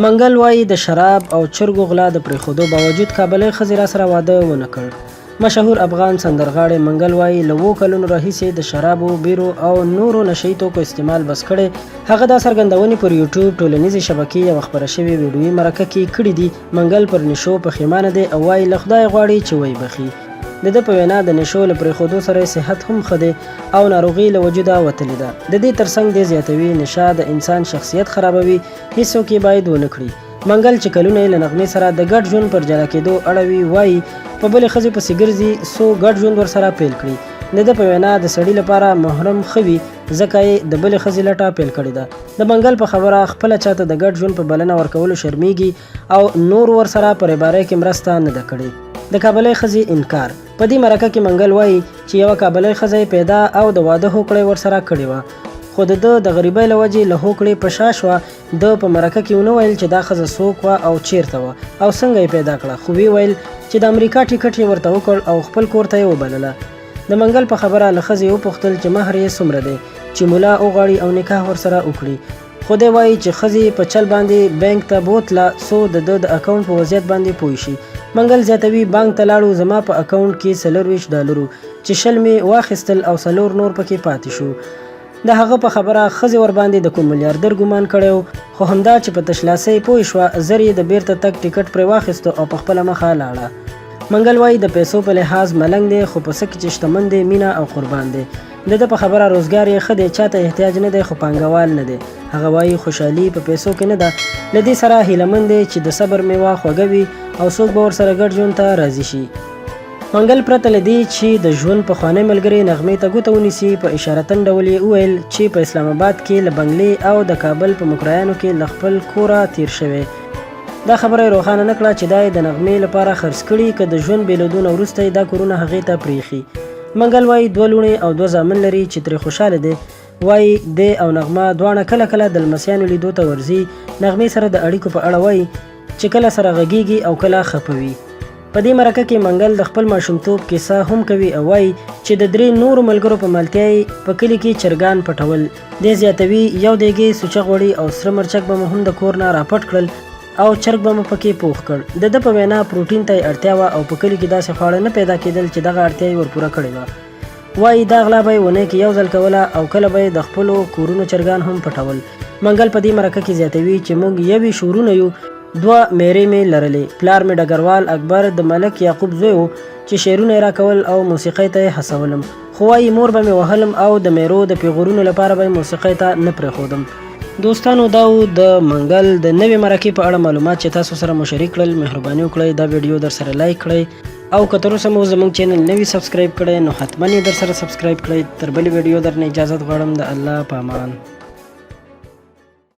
منګل وایي د شراب او چرګو غلا د پرېښودو باوجود کابلۍ ښځې راسره واده ونه کړ. مشهور افغان سندرغاړی منګل وایي له 7 کلونو راهیسې د شرابو، بیرو او نورو نشهیي توکو استعمال بس کړی. هغه دا څرګندونې پر یوټیوب، ټولنیزې شبکې او خپره شوې ویډیویي مرکه کې کړي دي. منګل پر نشو پښیمانه دی او وایي له خدای غواړي چې ویې بخي. د ده په وینا د نشو له پرېښودو سره صحت هم ښه دی او ناروغي له وجوده وتلې ده. د دې ترڅنګ دی زیاتوي نشه د انسان شخصیت خرابوي، هیڅوک یې باید ونه کړي. منګل چې کلونه یې له نغمې سره د ګډ ژوند پر جلا کېدو اړوي، وایي په بلې ښځې پسې ګرځي څو ګډ ژوند ورسره پیل کړي. د ده په وینا د سړي لپاره محرم ښه وي ځکه یې د بلې ښځې لټه پیل کړې ده. د منګل په خبره خپله چاته د ګډ ژوند په بلنه ورکولو شرمیږي او نور ورسره په ربارۍ کې مرسته نه ده کړې. د کابلۍ ښځې انکار. په دې مرکه کې منګل وایي چې یوه کابلۍ ښځه پیدا او د واده هوکړه ورسره کړې وه، خو د ده د غریبۍ له وجې له هوکړې په شا شوه. ده په مرکه کې ونه ویل چې دا ښځه څوک وه او چیرته وه او څنګه یې پیدا کړه، خو ویې ویل چې د امریکا ټیکټ یې ورته وکړ او خپل کور ته یې وبلله. د منګل په خبره له ښځې وپوښتل چې مهر یې څومره دی چې ملا وغواړي او نکاح ورسره وکړي. خو دی وایي چې ښځې په چل باندې بانک ته بوتله څو د ده د اکاونټ په وضعیت باندې پوه شي. منګل زیاتوي بانک ته لاړو، زما په اکاونټ کې $24 چې 20 مې واخیستل او 4 نور پکې پاتې شو. د هغه په خبره ښځې ورباندې د کوم میلیاردر ګمان کړی، خو همدا چې په تشلاسۍ پوه شوه زر یې د بیرته تګ ټیکټ پرې واخیستو او په خپله مخه لاړه. منګل وایي د پیسو په لحاظ ملنګ دی، خو په څه کې چې شتمن دی مینه او قربان دی. د ده په خبره روزګار یې ښه دی، چاته احتیاج نه دی خو پانګوال نه دی. هغه وایي خوشحالي په پیسو کې نه ده، له دې سره هیلهمند دی چې د صبر میوه خوږه وي او څوک به ورسره ګډ ژوند ته راضي شي. منګل پرته له دې چې د ژوند پخوانی ملګري نغمې ته ګوته ونیسي، په اشارتن ډول یې وویل چې په اسلام آباد کې له بنګلې او د کابل په مکرایانو کې له خپل کوره تیر شوی. دا خبره یې روښانه نه کړه چې دا یې د نغمې لپاره خرڅ کړي که د ژوند بېلېدو نه وروسته یې دا کورونه هغې ته پرېښي. منګل وایي 2 لوڼې او 2 زامن لري چې ترې خوشحاله دی. وایي دی او نغمه دواړه کله کله د لمسیانو لیدو ته ورځي. نغمې سره د اړیکو په اړه وایي چې کله سره غږیږي او کله خفه وي. په دې مرکه کې منګل د خپل ماشومتوب کیسه هم کوي او وایي چې د 3 نورو ملګرو په ملتیا یې په کلي کې چرګان پټول. دی زیاتوي یو دیګې سوچه غوړي او سره مرچک به مو هم د کور نه راپټ کړل او چرګ به مو پکې پوخ کړ. د ده په وینا پروټین ته یې اړتیا وه او په کلي کې داسې خواړه نه پیدا کېدل چې دغه اړتیا یې ورپوره کړې وه. وایي دا غلا به یې اونۍ کې 1 ځل کوله او کله به یې د خپلو کورونو چرګان هم پټول. منګل په دې مرکه کې زیاتوي چې موږ یوې شورونه یو، 2 میرې مې لرلې. پلار مې ډګروال اکبر د ملک یعقوب زوی و چې شعرونه یې راکول او موسیقۍ ته یې هڅولم، خو وایي مور به مې وهلم او د میرو د پیغورونو لپاره به یې موسیقۍ ته نه پرېښودم. دوستانو دا و د منګل د نوې مرکې په اړه معلومات چې تاسو سره مو شریک کړل. مهرباني وکړئ دا ویډیو در سره لایک کړئ او که تر اوسه مو زموږ چینل نوي سبسکرایب کړئ نو حتما یې در سره سبسکرایب کړئ. تر بلې ویډیو درنه اجازت غواړم. د الله په امان.